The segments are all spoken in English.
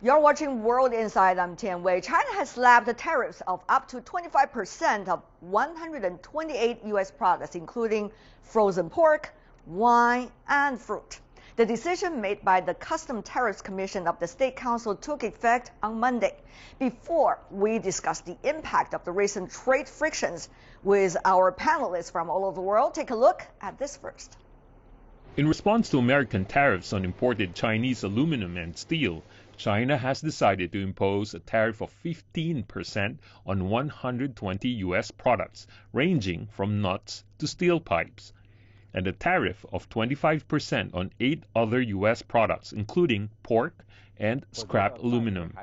You're watching World Insight. I'm Tian Wei. China has slapped the tariffs of up to 25% of 128 U.S. products, including frozen pork, wine, and fruit. The decision made by the Customs Tariffs Commission of the State Council took effect on Monday. Before we discuss the impact of the recent trade frictions with our panelists from all over the world, take a look at this first. In response to American tariffs on imported Chinese aluminum and steel, China has decided to impose a tariff of 15% on 120 U.S. products, ranging from nuts to steel pipes, and a tariff of 25% on 8 other U.S. products, including pork and scrap aluminum.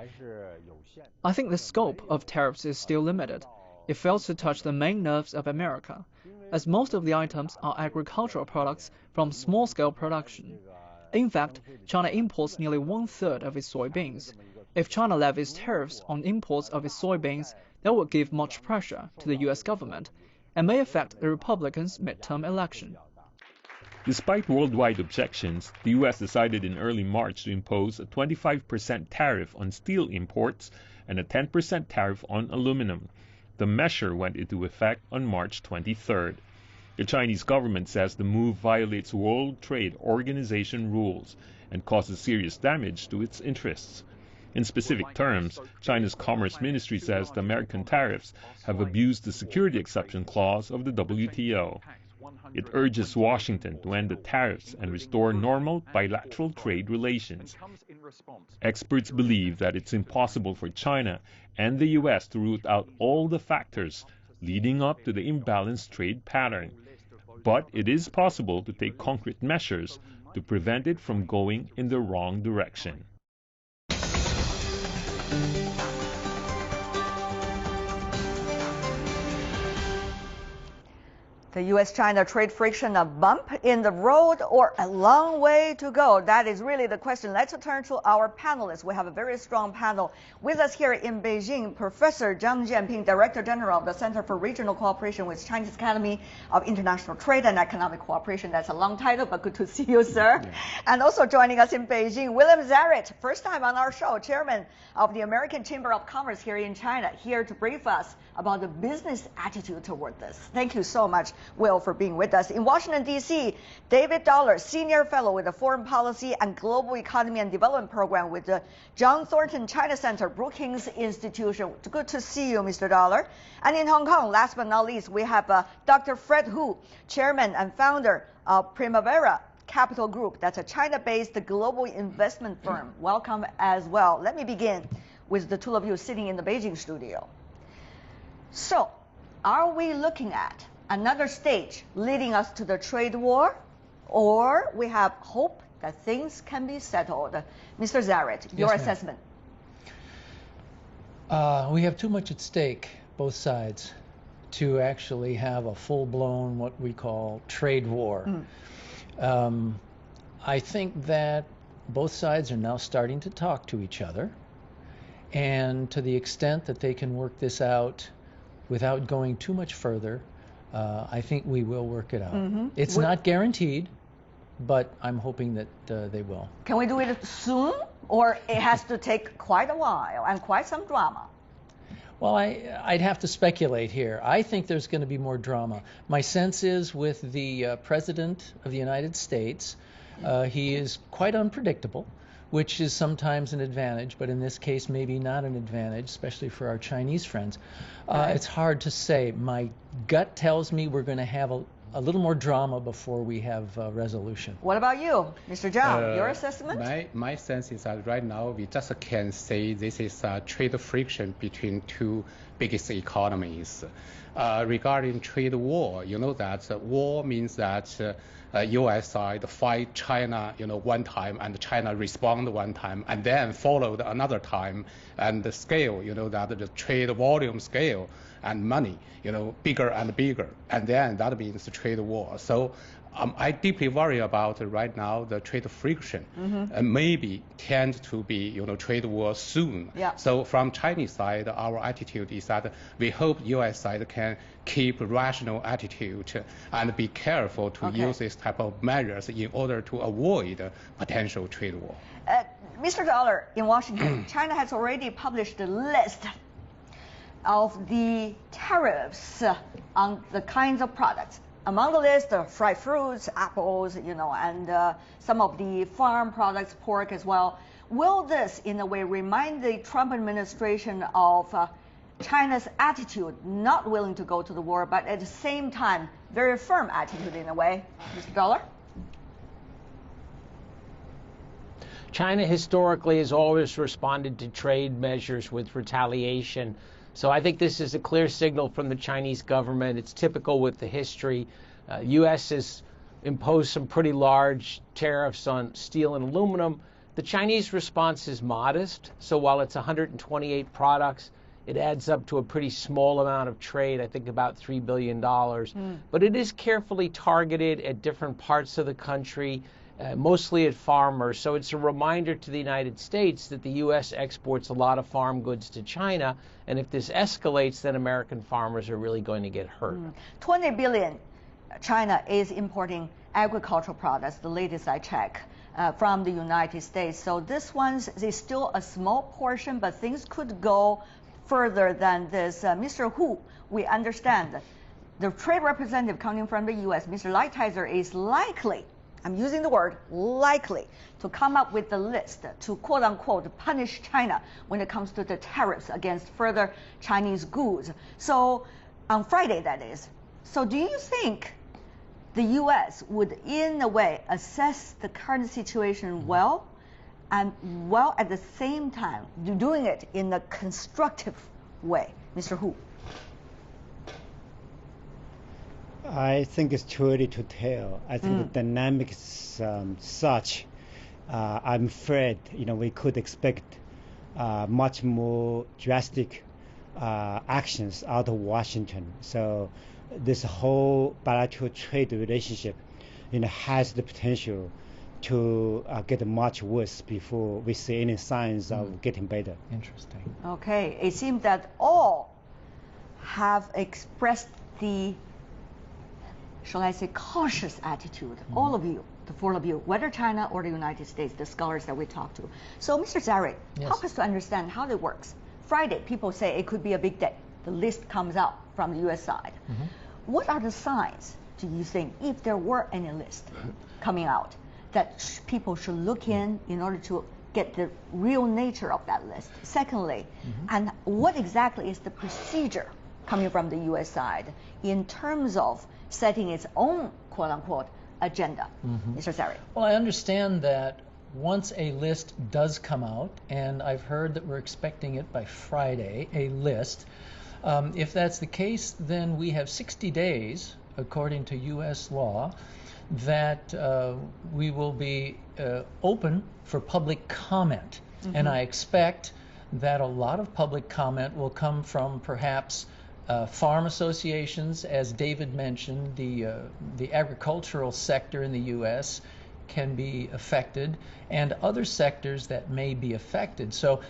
I think the scope of tariffs is still limited. It fails to touch the main nerves of America, as most of the items are agricultural products from small-scale production. In fact, China imports nearly 1/3 of its soybeans. If China levies tariffs on imports of its soybeans, that would give much pressure to the U.S. government and may affect the Republicans' midterm election. Despite worldwide objections, the U.S. decided in early March to impose a 25% tariff on steel imports and a 10% tariff on aluminum. The measure went into effect on March 23rd. The Chinese government says the move violates World Trade Organization rules and causes serious damage to its interests. In specific terms, China's Commerce Ministry says the American tariffs have abused the security exception clause of the WTO. It urges Washington to end the tariffs and restore normal bilateral trade relations. Experts believe that it's impossible for China and the U.S. to root out all the factors leading up to the imbalanced trade pattern. But it is possible to take concrete measures to prevent it from going in the wrong direction. The U.S.-China trade friction, a bump in the road or a long way to go? That is really the question. Let's turn to our panelists. We have a very strong panel with us here in Beijing. Professor Zhang Jianping, Director General of the Center for Regional Cooperation with Chinese Academy of International Trade and Economic Cooperation. That's a long title, but good to see you, sir. Yeah. And also joining us in Beijing, William Zarrett, first time on our show, Chairman of the American Chamber of Commerce here in China, here to brief us about the business attitude toward this. Thank you so much, Will, for being with us. In Washington, D.C., David Dollar, Senior Fellow with the Foreign Policy and Global Economy and Development Program with the John Thornton China Center, Brookings Institution. Good to see you, Mr. Dollar. And in Hong Kong, last but not least, we have Dr. Fred Hu, Chairman and Founder of Primavera Capital Group. That's a China-based global investment firm. Welcome as well. Let me begin with the two of you sitting in the Beijing studio. So, are we looking at another stage leading us to the trade war, or we have hope that things can be settled? Mr. Zarrett, your assessment. We have too much at stake, both sides, to actually have a full-blown, what we call, trade war. I think that both sides are now starting to talk to each other, and to the extent that they can work this out without going too much further, I think we will work it out. It's not guaranteed, but I'm hoping that they will. Can we do it soon, or it has to take quite a while and quite some drama? Well, I'd have to speculate here. I think there's going to be more drama. My sense is with the President of the United States, he is quite unpredictable, which is sometimes an advantage, but in this case maybe not an advantage, especially for our Chinese friends. It's hard to say. My gut tells me we're going to have a little more drama before we have resolution. What about you, Mr. Zhang? Your assessment? My sense is that right now we just can say this is a trade friction between two biggest economies. Regarding trade war, you know that war means that U.S. side fight China, one time, and China respond one time, and then followed another time, and the scale, that the trade volume scale and money, bigger and bigger, and then that means trade war. So I deeply worry about right now the trade friction, and maybe tend to be trade war soon. Yeah. So from Chinese side, our attitude is that we hope U.S. side can keep rational attitude and be careful to use this type of measures in order to avoid potential trade war. Mr. Dollar, in Washington, China has already published a list of the tariffs on the kinds of products. Among the list, fried fruits, apples, and some of the farm products, pork as well. Will this, in a way, remind the Trump administration of China's attitude, not willing to go to the war, but at the same time, very firm attitude in a way? Mr. Dollar? China historically has always responded to trade measures with retaliation. So I think this is a clear signal from the Chinese government. It's typical with the history. U.S. has imposed some pretty large tariffs on steel and aluminum. The Chinese response is modest. So while it's 128 products, it adds up to a pretty small amount of trade, I think about $3 billion. But it is carefully targeted at different parts of the country, mostly at farmers. So it's a reminder to the United States that the U.S. exports a lot of farm goods to China. And if this escalates, then American farmers are really going to get hurt. 20 billion China is importing agricultural products, the latest I check, from the United States. So this one is still a small portion, but things could go further than this. Mr. Hu, we understand the trade representative coming from the U.S., Mr. Lighthizer, is likely, I'm using the word likely, to come up with the list to quote-unquote punish China when it comes to the tariffs against further Chinese goods. So on Friday, that is. So do you think the U.S. would, in a way, assess the current situation well, and while at the same time doing it in a constructive way? Mr. Hu? I think it's too early to tell. I think the dynamic is such. I'm afraid, we could expect much more drastic actions out of Washington. So this whole bilateral trade relationship, has the potential to get much worse before we see any signs of getting better. Interesting. Okay, it seems that all have expressed the, shall I say, cautious attitude, all of you, the four of you, whether China or the United States, the scholars that we talked to. So, Mr. Zarek, help us to understand how it works. Friday, people say it could be a big day. The list comes out from the U.S. side. What are the signs, do you think, if there were any list coming out, that people should look in order to get the real nature of that list? Secondly, and what exactly is the procedure coming from the U.S. side in terms of setting its own quote-unquote agenda? Mr. Zarek. Well, I understand that once a list does come out, and I've heard that we're expecting it by Friday, a list. If that's the case, then we have 60 days, according to U.S. law, that we will be open for public comment. And I expect that a lot of public comment will come from perhaps farm associations, as David mentioned. The agricultural sector in the U.S. can be affected, and other sectors that may be affected. So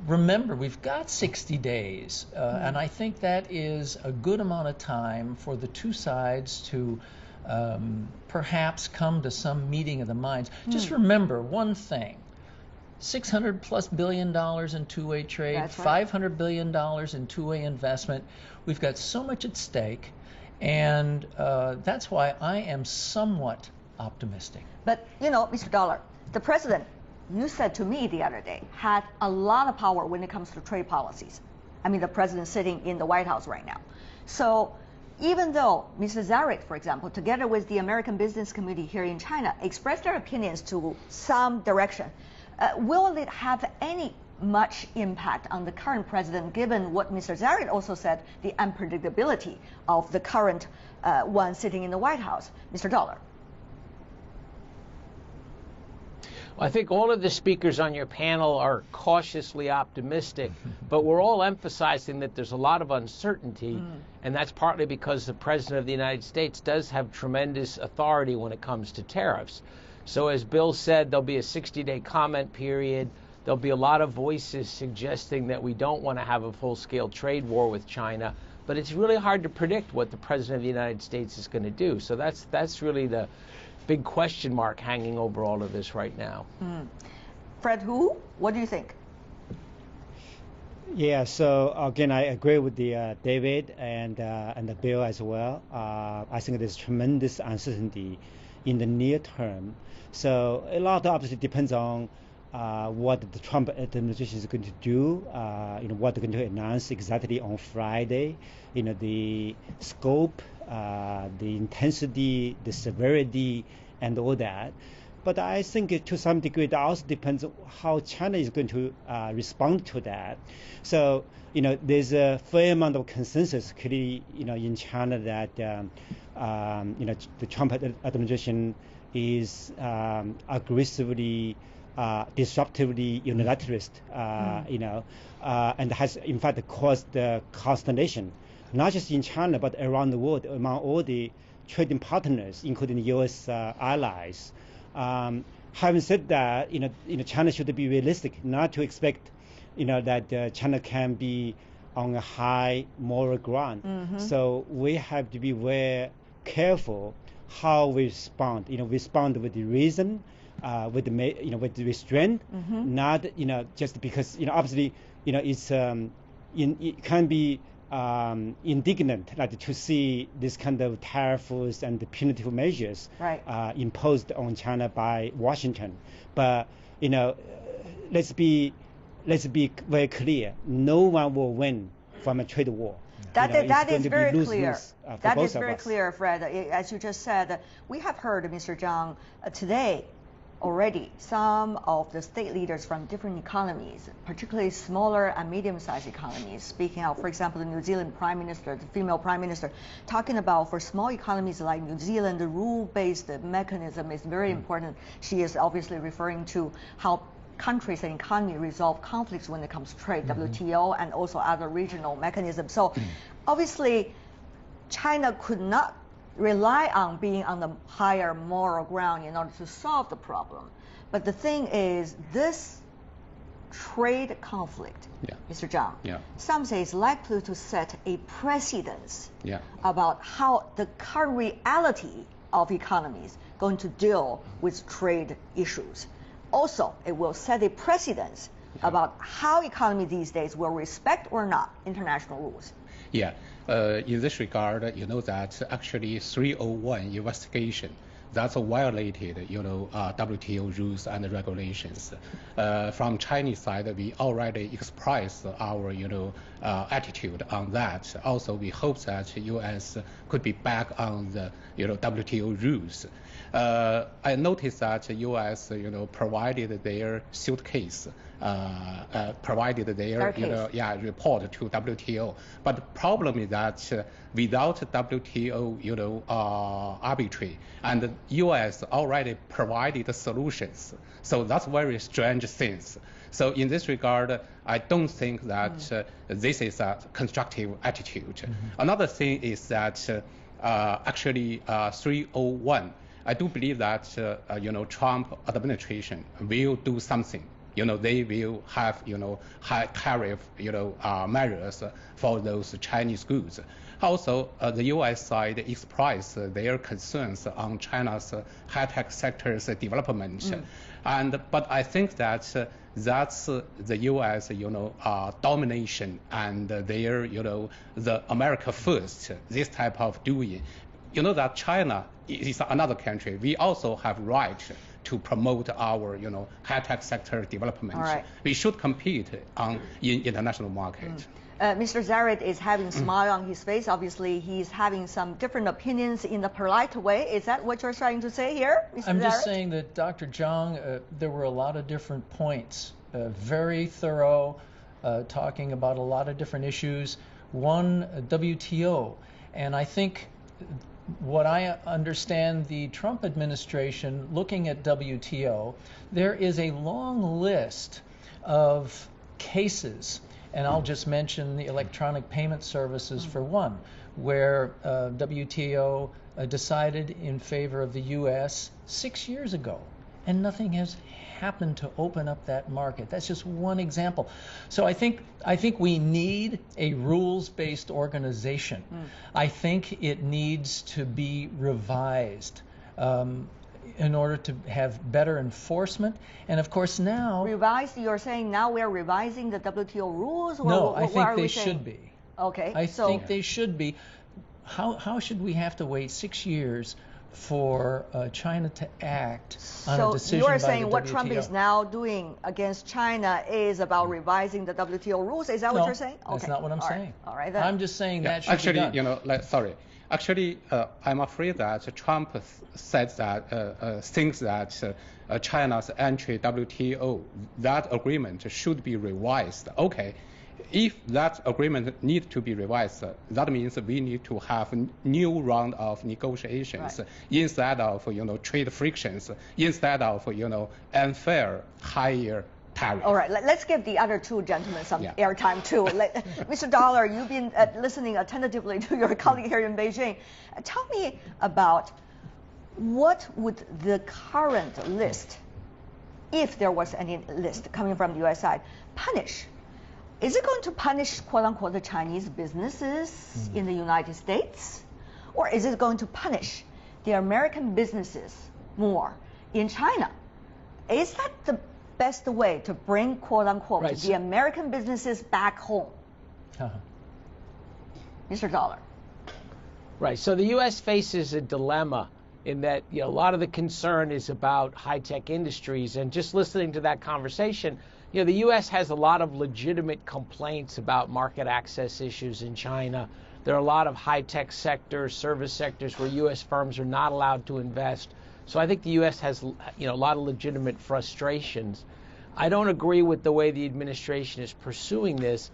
remember, we've got 60 days, and I think that is a good amount of time for the two sides to perhaps come to some meeting of the minds. Just remember one thing. $600+ billion in two-way trade, right. $500 billion in two-way investment. We've got so much at stake, and that's why I am somewhat optimistic. But, Mr. Dollar, the president, you said to me the other day, had a lot of power when it comes to trade policies. I mean, the president sitting in the White House right now. So even though Mr. Zarek, for example, together with the American Business Committee here in China, expressed their opinions to some direction, will it have any much impact on the current president, given what Mr. Zarek also said, the unpredictability of the current one sitting in the White House? Mr. Dollar. I think all of the speakers on your panel are cautiously optimistic, but we're all emphasizing that there's a lot of uncertainty, and that's partly because the President of the United States does have tremendous authority when it comes to tariffs. So as Bill said, there'll be a 60-day comment period. There'll be a lot of voices suggesting that we don't want to have a full-scale trade war with China, but it's really hard to predict what the President of the United States is going to do. So that's really the big question mark hanging over all of this right now. Fred Hu, what do you think? Yeah, so again, I agree with the David and the Bill as well. I think there's tremendous uncertainty in the near term. So a lot obviously depends on what the Trump administration is going to do, what they're going to announce exactly on Friday, the scope, the intensity, the severity, and all that. But I think to some degree that also depends on how China is going to respond to that. So, there's a fair amount of consensus clearly, in China that, the Trump administration is aggressively, disruptively unilateralist, and has in fact caused consternation, not just in China but around the world among all the trading partners, including U.S. Allies. Having said that, China should be realistic, not to expect, that China can be on a high moral ground. So we have to be very careful how we respond. Respond with the reason, with the restraint, not just because obviously it's it can be indignant to see this kind of tariffs and the punitive measures imposed on China by Washington. But let's be very clear. No one will win from a trade war. That is very clear. That is very us. clear, Fred. As you just said, we have heard, Mr. Zhang, today already some of the state leaders from different economies, particularly smaller and medium-sized economies, speaking out. For example, the New Zealand Prime Minister, the female Prime Minister, talking about for small economies like New Zealand, the rule-based mechanism is very important. She is obviously referring to how countries and economy resolve conflicts when it comes to trade, WTO, and also other regional mechanisms. So obviously, China could not rely on being on the higher moral ground in order to solve the problem. But the thing is, this trade conflict, Mr. Zhang, some say is likely to set a precedence about how the current reality of economies going to deal with trade issues. Also, it will set a precedence about how economy these days will respect or not international rules. Yeah, in this regard, that actually 301 investigation, that's violated, WTO rules and regulations. From Chinese side, we already expressed our, attitude on that. Also, we hope that U.S. could be back on the, WTO rules. I noticed that U.S. provided their suitcase, provided their report to WTO. But the problem is that without WTO arbitrary, and the U.S. already provided the solutions. So that's very strange things. So in this regard, I don't think that this is a constructive attitude. Another thing is that actually 301. I do believe that Trump administration will do something. They will have high tariff measures for those Chinese goods. Also, the U.S. side expressed their concerns on China's high-tech sector's development, but I think that that's the U.S. domination and their the America first, this type of doing. That China is another country. We also have right to promote our high-tech sector development. We should compete in international market. Mr. Zarid is having a smile on his face. Obviously, he's having some different opinions in a polite way. Is that what you're trying to say here, Mr. I'm Zarid? just saying that, Dr. Zhang, there were a lot of different points, very thorough, talking about a lot of different issues. One, WTO, and I think what I understand the Trump administration looking at WTO, there is a long list of cases, and I'll just mention the electronic payment services for one, where WTO decided in favor of the U.S. 6 years ago, and nothing has happened to open up that market. That's just one example. So I think we need a rules-based organization. I think it needs to be revised in order to have better enforcement. And of course now... Revised, you're saying now we're revising the WTO rules? Or no, what, I think they saying? should be. Okay. I think they should be. How should we have to wait 6 years for China to act on a decision so you're by saying the what WTO? Trump is now doing against China is about revising the WTO rules? Is that what you're saying? That's not what I'm saying. All right then. I'm just saying that should actually, be done. Sorry. Actually, I'm afraid that Trump said that thinks that China's entry WTO, that agreement should be revised. Okay. If that agreement needs to be revised, that means we need to have a new round of negotiations instead of trade frictions, instead of unfair higher tariff. All right, let's give the other two gentlemen some airtime too. Mr. Dollar, you've been listening attentively to your colleague here in Beijing. Tell me about what would the current list, if there was any list coming from the U.S. side, punish? Is it going to punish, quote-unquote, the Chinese businesses in the United States? Or is it going to punish the American businesses more in China? Is that the best way to bring, quote-unquote, the American businesses back home? Mr. Dollar. Right. So the U.S. faces a dilemma in that a lot of the concern is about high-tech industries. And just listening to that conversation, the U.S. has a lot of legitimate complaints about market access issues in China. There are a lot of high-tech sectors, service sectors where U.S. firms are not allowed to invest. So I think the U.S. has a lot of legitimate frustrations. I don't agree with the way the administration is pursuing this.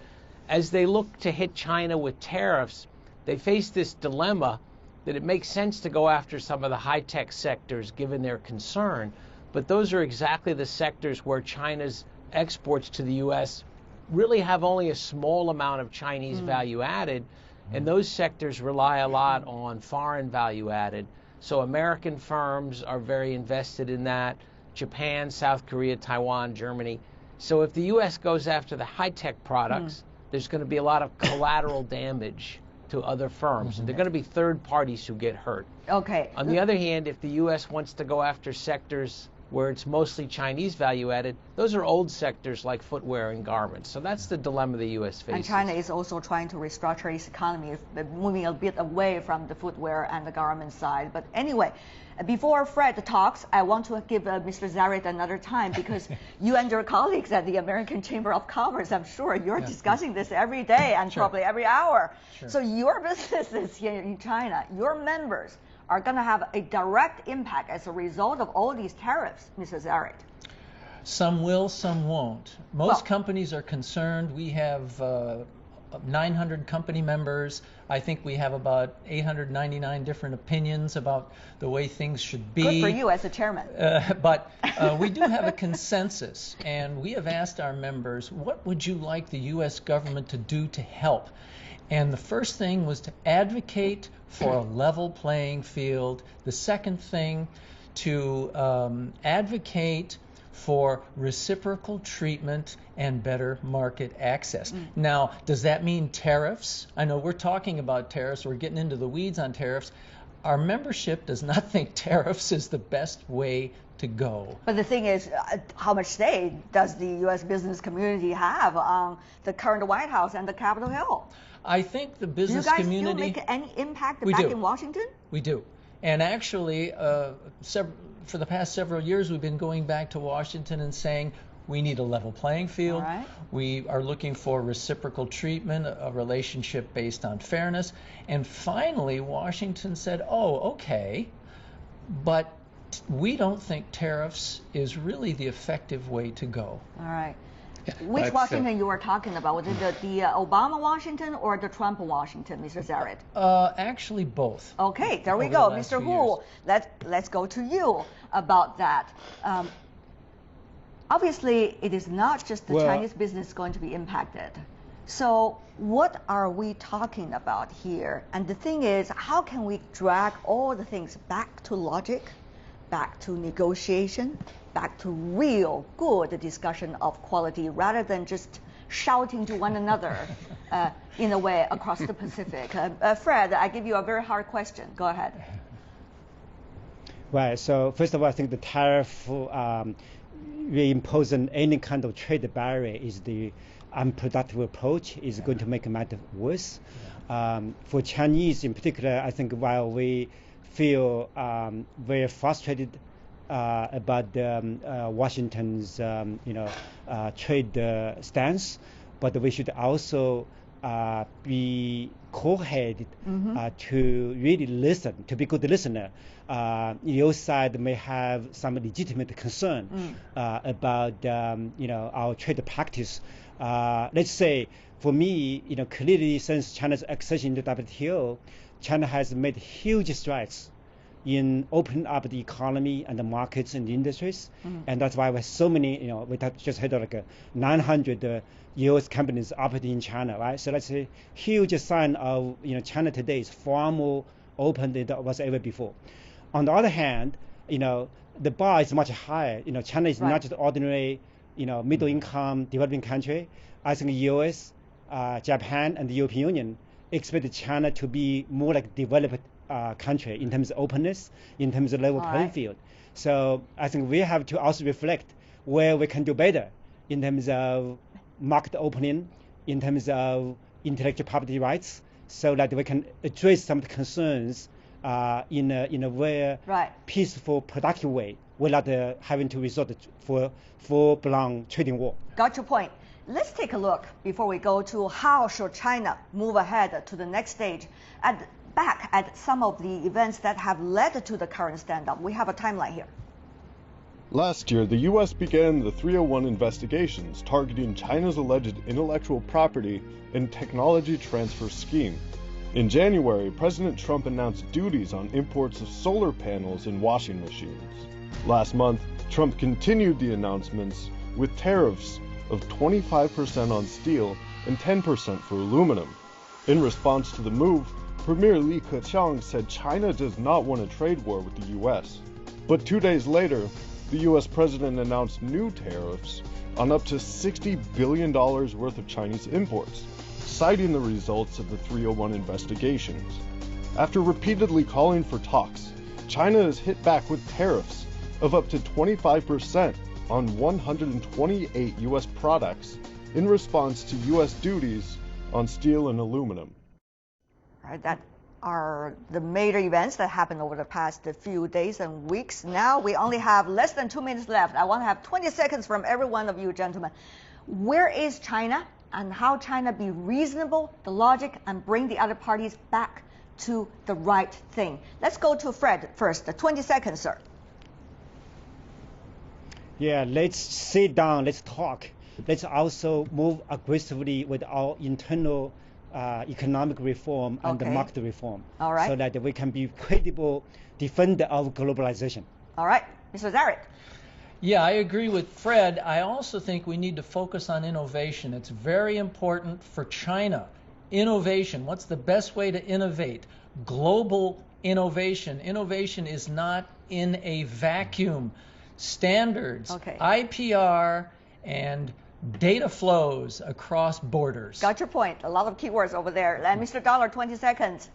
As they look to hit China with tariffs, they face this dilemma that it makes sense to go after some of the high-tech sectors given their concern, but those are exactly the sectors where China's exports to the U.S. really have only a small amount of Chinese value added, and those sectors rely a lot on foreign value added. So American firms are very invested in that, Japan, South Korea, Taiwan, Germany. So if the U.S. goes after the high-tech products, there's going to be a lot of collateral damage to other firms, and they're going to be third parties who get hurt. Okay. On the other hand, if the U.S. wants to go after sectors where it's mostly Chinese value added, those are old sectors like footwear and garments. So that's the dilemma the U.S. faces. And China is also trying to restructure its economy, moving a bit away from the footwear and the garment side. But anyway, before Fred talks, I want to give Mr. Zarit another time, because you and your colleagues at the American Chamber of Commerce, I'm sure you're discussing this every day and probably every hour. So your businesses here in China, your members, are going to have a direct impact as a result of all these tariffs, Mrs. Zarit. Some will, some won't. Most companies are concerned. We have 900 company members. I think we have about 899 different opinions about the way things should be. Good for you as a chairman. But we do have a consensus, and we have asked our members, what would you like the U.S. government to do to help? And the first thing was to advocate for a level playing field. The second thing, to advocate for reciprocal treatment and better market access. Now, does that mean tariffs? I know we're talking about tariffs, we're getting into the weeds on tariffs. Our membership does not think tariffs is the best way to go. But the thing is, how much say does the U.S. business community have on the current White House and the Capitol Hill? I think the business community... community... Do you guys still make any impact back in Washington? We do. And actually, for the past several years, we've been going back to Washington and saying, we need a level playing field. Right. We are looking for reciprocal treatment, a relationship based on fairness. And finally, Washington said, oh, okay, but we don't think tariffs is really the effective way to go. All right. Which Washington you were talking about? Was it the Obama Washington or the Trump Washington, Mr. Zaret? Actually, both. Okay, there we go. Mr. Hu, let's go to you about that. Obviously, it is not just the Chinese business going to be impacted. So what are we talking about here? And the thing is, how can we drag all the things back to logic, back to negotiation, back to real good discussion of quality rather than just shouting to one another in a way across the Pacific? Fred, I give you a very hard question. Go ahead. Right. So first of all, I think the tariff reimposing any kind of trade barrier is the unproductive approach, is going to make a matter worse. For Chinese in particular, I think while we feel very frustrated about Washington's trade stance, but we should also be cool-headed to really listen, to be good listener. Your side may have some legitimate concern about our trade practice. Let's say, for me, clearly since China's accession to WTO, China has made huge strides in opening up the economy and the markets and the industries, and that's why we have so many. We just had like 900 U.S. companies operating in China, right? So that's a huge sign of China today is far more open than it was ever before. On the other hand, the bar is much higher. China is not just ordinary, middle income developing country. I think the U.S., Japan, and the European Union expect China to be more like developed country in terms of openness, in terms of level playing field. So I think we have to also reflect where we can do better in terms of market opening, in terms of intellectual property rights, so that we can address some of the concerns in a very peaceful, productive way, without having to resort for full-blown trading war. Got your point. Let's take a look before we go to how should China move ahead to the next stage. Back at some of the events that have led to the current stand-up. We have a timeline here. Last year, the U.S. began the 301 investigations targeting China's alleged intellectual property and technology transfer scheme. In January, President Trump announced duties on imports of solar panels and washing machines. Last month, Trump continued the announcements with tariffs of 25% on steel and 10% for aluminum. In response to the move, Premier Li Keqiang said China does not want a trade war with the U.S. But 2 days later, the U.S. president announced new tariffs on up to $60 billion worth of Chinese imports, citing the results of the 301 investigations. After repeatedly calling for talks, China has hit back with tariffs of up to 25% on 128 U.S. products in response to U.S. duties on steel and aluminum. Right, that are the major events that happened over the past few days and weeks. Now we only have less than 2 minutes left. I want to have 20 seconds from every one of you gentlemen. Where is China, and how China be reasonable, the logic, and bring the other parties back to the right thing? Let's go to Fred first. 20 seconds, sir. Yeah, let's sit down, let's talk. Let's also move aggressively with our internal economic reform and the market reform, so that we can be credible defender of globalization. All right, Mr. Zaret. Yeah, I agree with Fred. I also think we need to focus on innovation. It's very important for China. Innovation. What's the best way to innovate? Global innovation. Innovation is not in a vacuum. Standards, IPR, and data flows across borders. Got your point. A lot of keywords over there. And Mr. Dollar, 20 seconds.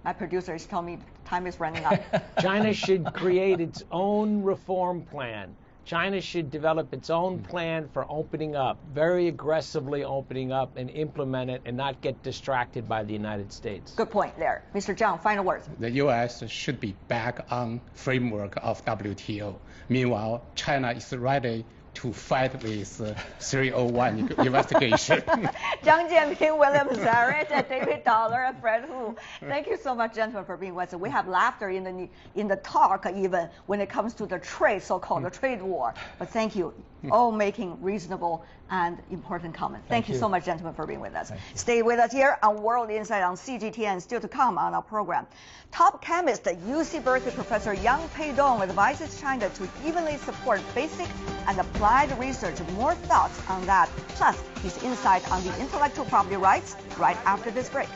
My producers told me time is running out. China should create its own reform plan. China should develop its own plan for opening up, very aggressively opening up, and implement it and not get distracted by the United States. Good point there. Mr. Zhang, final words. The U.S. should be back on framework of WTO. Meanwhile, China is ready to fight with 301 investigation. Zhang Jianping, William Zaret, David Dollar, and Fred Hu. Thank you so much, gentlemen, for being with us. We have laughter in the talk even when it comes to the trade, so-called the trade war. But thank you. all making reasonable and important comments. Thank you so much, gentlemen, for being with us. Stay with us here on World Insight on CGTN, still to come on our program. Top chemist, UC Berkeley Professor Yang Peidong advises China to evenly support basic and applied research. More thoughts on that, plus his insight on the intellectual property rights right after this break.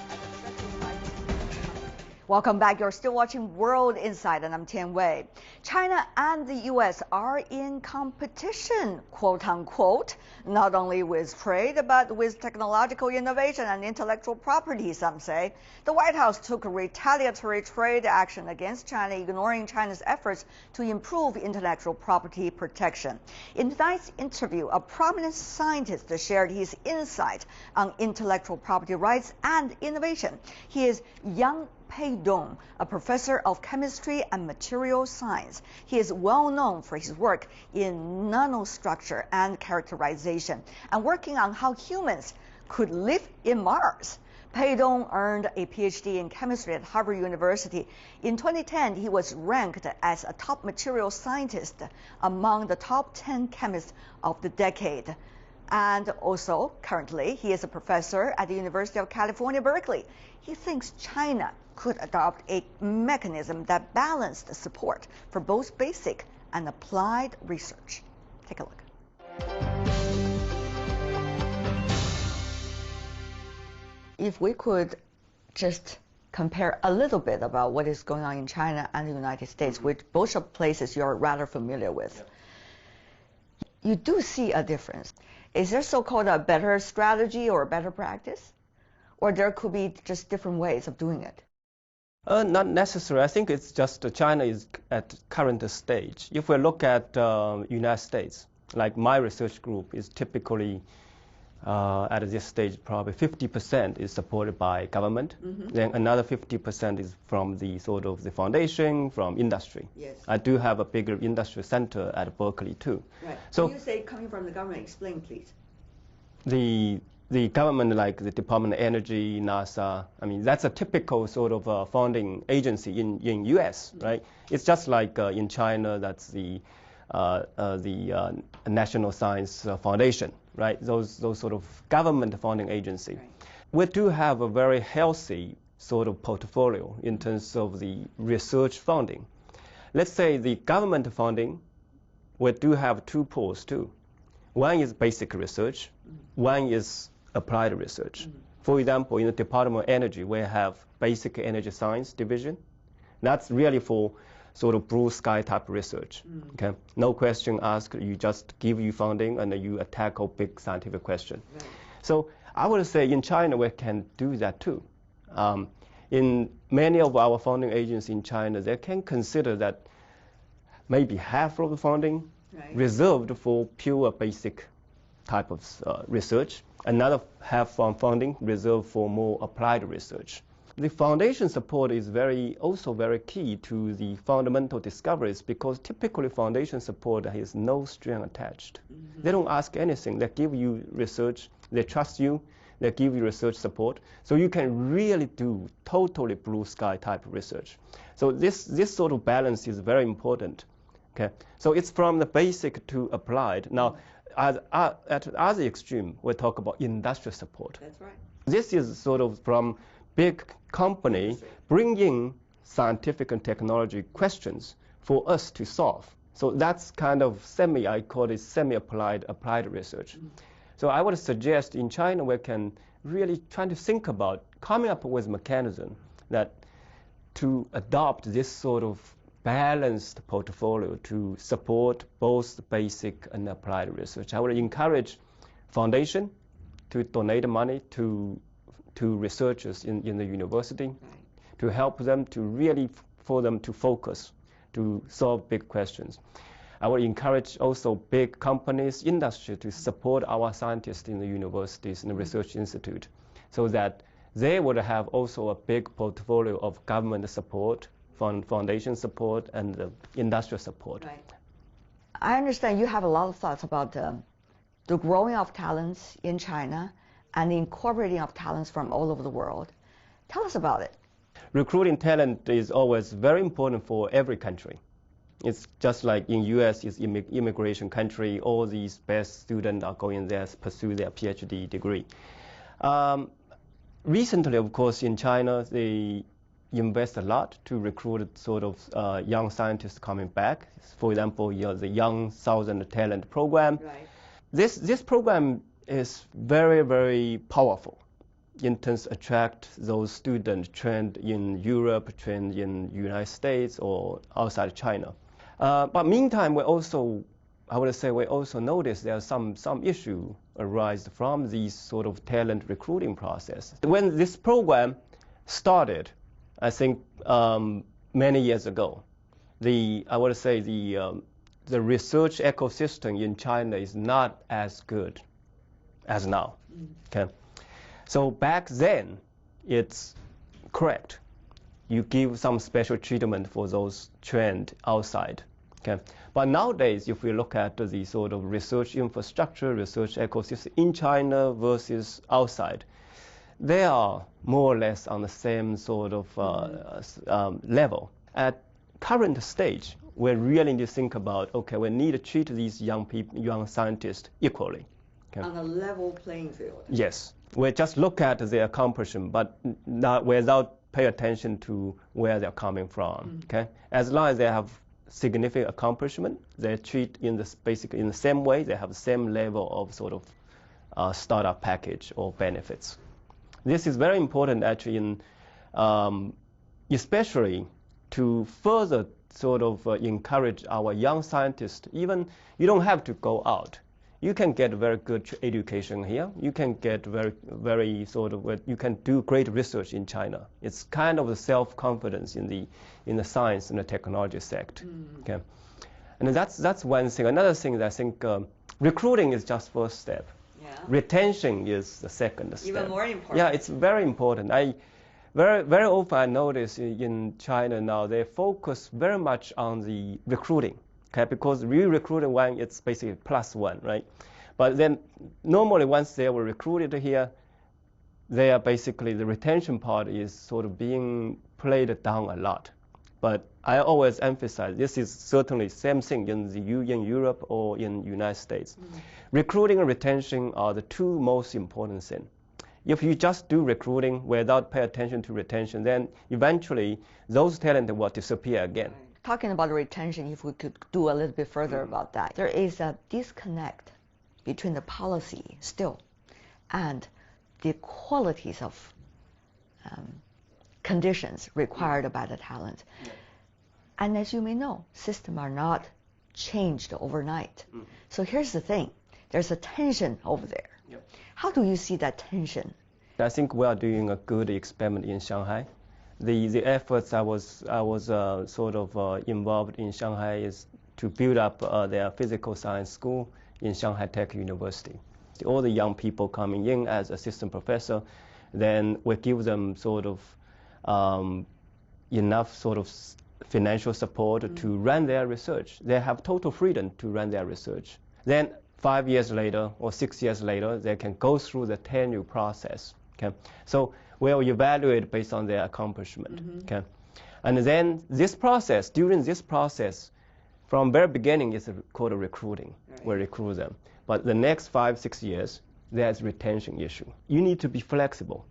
Welcome back. You're still watching World Insight, and I'm Tian Wei. China and the U.S. are in competition, quote unquote, not only with trade, but with technological innovation and intellectual property, some say. The White House took retaliatory trade action against China, ignoring China's efforts to improve intellectual property protection. In tonight's interview, a prominent scientist shared his insight on intellectual property rights and innovation. He is Yang Peidong, a professor of chemistry and material science. He is well known for his work in nanostructure and characterization and working on how humans could live in Mars. Peidong earned a PhD in chemistry at Harvard University. In 2010, he was ranked as a top material scientist among the top 10 chemists of the decade. And also, currently, he is a professor at the University of California, Berkeley. He thinks China could adopt a mechanism that balanced support for both basic and applied research. Take a look. If we could just compare a little bit about what is going on in China and the United States, which both are places you're rather familiar with, you do see a difference. Is there so-called a better strategy or a better practice? Or there could be just different ways of doing it? Not necessarily. I think it's just China is at current stage. If we look at United States, like my research group is typically at this stage probably 50% is supported by government. Then another 50% is from the sort of the foundation, from industry. Yes. I do have a bigger industry center at Berkeley too. Right. So when you say coming from the government, explain please. The government, like the Department of Energy, NASA, I mean, that's a typical sort of funding agency in US, right? It's just like in China, that's the National Science Foundation, right? Those sort of government funding agency. Right. We do have a very healthy sort of portfolio in terms of the research funding. Let's say the government funding, we do have two pools too. One is basic research, one is applied research. For example, in the Department of Energy, we have basic energy science division. That's really for sort of blue sky type research. Okay, no question asked, you just give you funding and you tackle big scientific question. Right. So I would say in China we can do that too. In many of our funding agencies in China, they can consider that maybe half of the funding reserved for pure basic type of research, another half funding reserved for more applied research. The foundation support is also very key to the fundamental discoveries, because typically foundation support has no string attached. They don't ask anything. They give you research, they trust you, they give you research support, so you can really do totally blue sky type research. So this sort of balance is very important. Okay, so it's from the basic to applied. Now, at the other extreme, we talk about industrial support. That's right. This is sort of from big company bringing scientific and technology questions for us to solve. So that's kind of I call it semi-applied, applied research. So I would suggest in China we can really try to think about coming up with mechanism that to adopt this sort of balanced portfolio to support both basic and applied research. I would encourage foundation to donate money to researchers in the university to help them to really, for them to focus, to solve big questions. I would encourage also big companies, industry to support our scientists in the universities and the research institute so that they would have also a big portfolio of government support, foundation support, and industrial support. Right. I understand you have a lot of thoughts about the growing of talents in China and the incorporating of talents from all over the world. Tell us about it. Recruiting talent is always very important for every country. It's just like in U.S. is immigration country. All these best students are going there to pursue their PhD degree. Recently, of course, in China, they invest a lot to recruit sort of young scientists coming back. For example, the Young Southern Talent Program. Right. This program is very, very powerful in terms of attract those students trained in Europe, trained in United States or outside China. But meantime, we also notice there are some issue arise from these sort of talent recruiting process. When this program started, I think many years ago, the research ecosystem in China is not as good as now. Okay, so back then it's correct. You give some special treatment for those trained outside. Okay, but nowadays, if we look at the sort of research infrastructure, research ecosystem in China versus outside, they are more or less on the same sort of level. At current stage, we really need to think about, okay, we need to treat these young scientists equally. Okay? On a level playing field. Yes, we just look at their accomplishment, but not without pay attention to where they're coming from. Okay, as long as they have significant accomplishment, they treat basically in the same way. They have the same level of sort of startup package or benefits. This is very important actually, especially to further sort of encourage our young scientists. Even you don't have to go out. You can get very good education here. You can get very sort of, you can do great research in China. It's kind of the self-confidence in the science and the technology sector. Okay, and that's one thing. Another thing that I think recruiting is just first step. Yeah. Retention is the second step. Even more important. Yeah, it's very important. Very often I notice in China now they focus very much on the recruiting. Okay, because recruiting one, it's basically +1, right? But then normally once they were recruited here, they are basically the retention part is sort of being played down a lot. But I always emphasize this is certainly same thing in Europe or in United States. Recruiting and retention are the two most important things. If you just do recruiting without pay attention to retention, then eventually those talents will disappear again. Talking about retention, if we could do a little bit further about that, there is a disconnect between the policy still and the qualities of conditions required by the talent. And as you may know, systems are not changed overnight. So here's the thing, there's a tension over there. How do you see that tension? I think we are doing a good experiment in Shanghai. The efforts I was sort of involved in Shanghai is to build up their physical science school in Shanghai Tech University. All the young people coming in as assistant professor, then we give them sort of enough sort of financial support to run their research. They have total freedom to run their research. Then 5 years later or 6 years later, they can go through the tenure process. Okay, so we'll evaluate based on their accomplishment. Okay, and then during this process, from very beginning, it's called a recruiting. Right. We recruit them, but the next 5-6 years, there's retention issue. You need to be flexible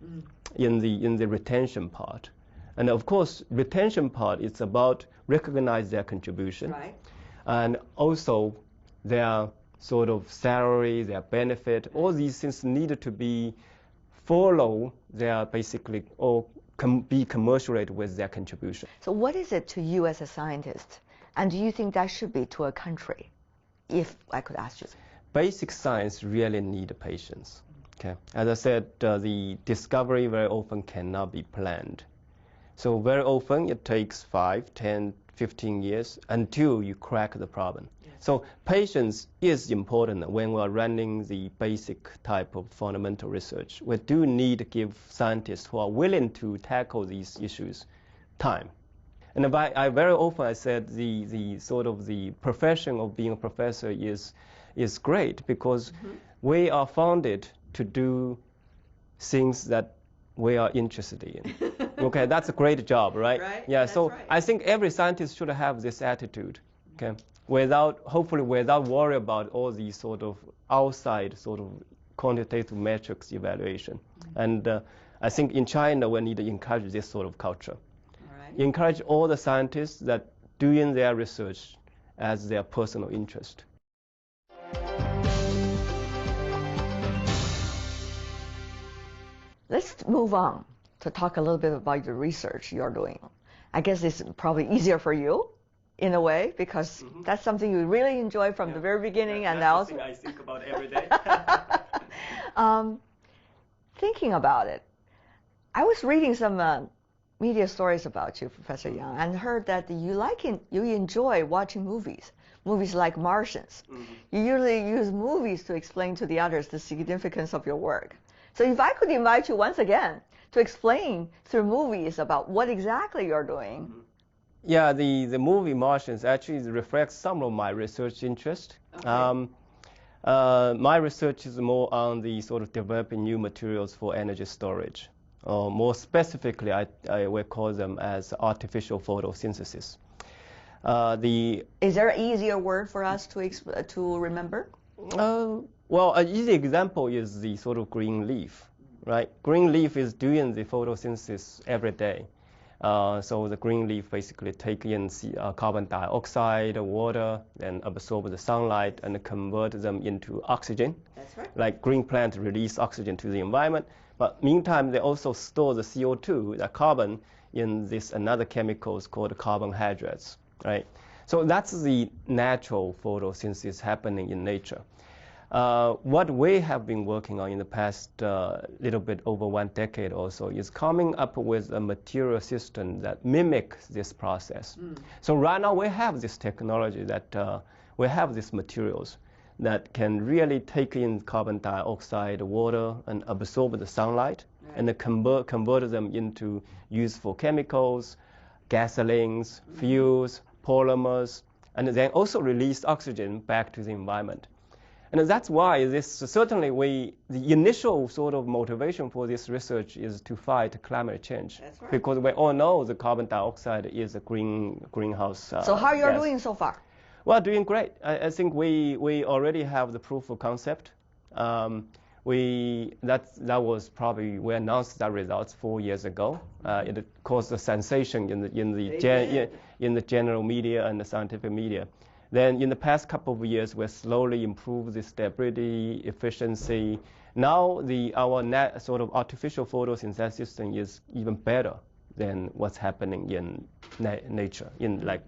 in the retention part, and of course, retention part is about recognize their contribution, right, and also their sort of salary, their benefit. All these things needed to be follow their basically or be commensurate with their contribution. So what is it to you as a scientist, and do you think that should be to a country, if I could ask you? Basic science really need patience. Okay, as I said, the discovery very often cannot be planned. So very often it takes 5, 10, 15 years until you crack the problem. So patience is important when we are running the basic type of fundamental research. We do need to give scientists who are willing to tackle these issues time. And I very often said the sort of the profession of being a professor is great because we are founded to do things that we are interested in. Okay, that's a great job, right? Right? Yeah, That's so right. I think every scientist should have this attitude. Okay, hopefully without worry about all these sort of outside sort of quantitative metrics evaluation. And I think in China we need to encourage this sort of culture. Encourage all the scientists that doing their research as their personal interest. Let's move on to talk a little bit about the research you're doing. I guess it's probably easier for you in a way because that's something you really enjoy from the very beginning. And that's the thing I think about every day. Thinking about it, I was reading some media stories about you, Professor Yang, and heard that you enjoy watching movies like Martians. You usually use movies to explain to the others the significance of your work. So if I could invite you once again to explain through movies about what exactly you're doing. Yeah, the movie Martians actually reflects some of my research interest. Okay. My research is more on the sort of developing new materials for energy storage. More specifically, I will call them as artificial photosynthesis. Is there an easier word for us to remember? Well, an easy example is the sort of green leaf, right? Green leaf is doing the photosynthesis every day. So the green leaf basically take in carbon dioxide, water, and absorb the sunlight and convert them into oxygen. That's right. Like green plants release oxygen to the environment, but meantime they also store the CO2, the carbon, in this another chemicals called carbohydrates, right? So that's the natural photosynthesis happening in nature. What we have been working on in the past little bit over 1 decade or so is coming up with a material system that mimics this process. So right now we have this technology that we have these materials that can really take in carbon dioxide, water, and absorb the sunlight, and convert them into useful chemicals, gasolines, fuels, polymers, and then also release oxygen back to the environment. And that's why the initial sort of motivation for this research is to fight climate change. That's right. Because we all know the carbon dioxide is a greenhouse So how you're gas. doing so far? Well, doing great. I think we already have the proof of concept. We announced that results 4 years ago. It caused a sensation in the general media and the scientific media. Then in the past couple of years, we slowly improved the stability, efficiency. Now our sort of artificial photosynthesis system is even better than what's happening in nature,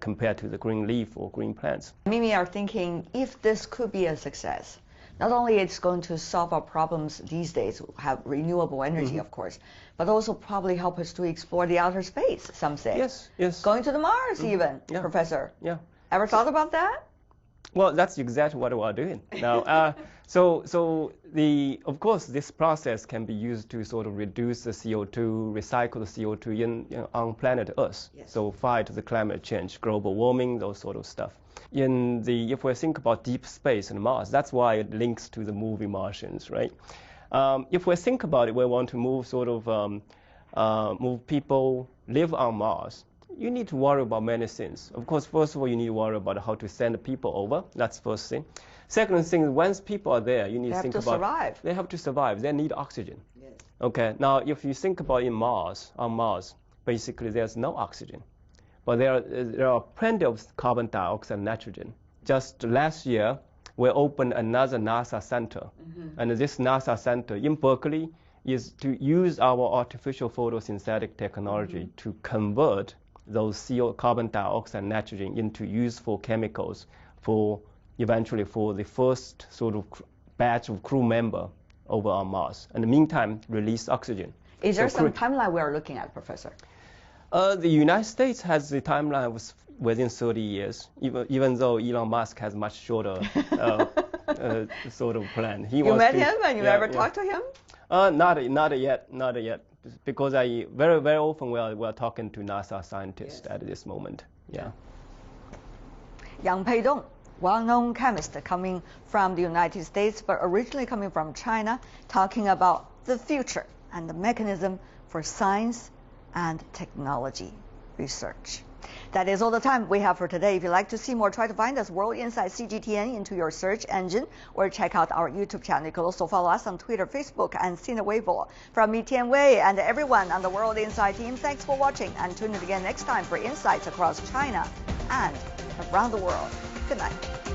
compared to the green leaf or green plants. Mimi are thinking if this could be a success, not only it's going to solve our problems these days, have renewable energy, of course, but also probably help us to explore the outer space, some say. Yes. Going to the Mars even, yeah. Professor. Yeah. Ever thought about that? Well, that's exactly what we're doing now. Of course, this process can be used to sort of reduce the CO2, recycle the CO2 on planet Earth. Yes. So fight the climate change, global warming, those sort of stuff. If we think about deep space and Mars, that's why it links to the movie Martians, right? If we think about it, we want to move people, live on Mars. You need to worry about many things. Of course, first of all, you need to worry about how to send people over. That's first thing. Second thing, once people are there, you need to think about survive. They have to survive. They need oxygen. Yes. Okay. Now, if you think about on Mars, basically there's no oxygen, but there are plenty of carbon dioxide and nitrogen. Just last year, we opened another NASA center, and this NASA center in Berkeley is to use our artificial photosynthetic technology to convert those carbon dioxide and nitrogen into useful chemicals eventually for the first sort of batch of crew member over on Mars. In the meantime, release oxygen. Is there some timeline we are looking at, Professor? The United States has the timeline within 30 years, even though Elon Musk has much shorter sort of plan. You met him and you ever talked to him? Not yet. Because very, very often we're talking to NASA scientists at this moment. Yeah. Yang Peidong, well-known chemist coming from the United States, but originally coming from China, talking about the future and the mechanism for science and technology research. That is all the time we have for today. If you'd like to see more, try to find us World Insight CGTN into your search engine or check out our YouTube channel. You can also follow us on Twitter, Facebook, and Sina Weibo. From me, Tian Wei, and everyone on the World Insight team, thanks for watching, and tune in again next time for insights across China and around the world. Good night.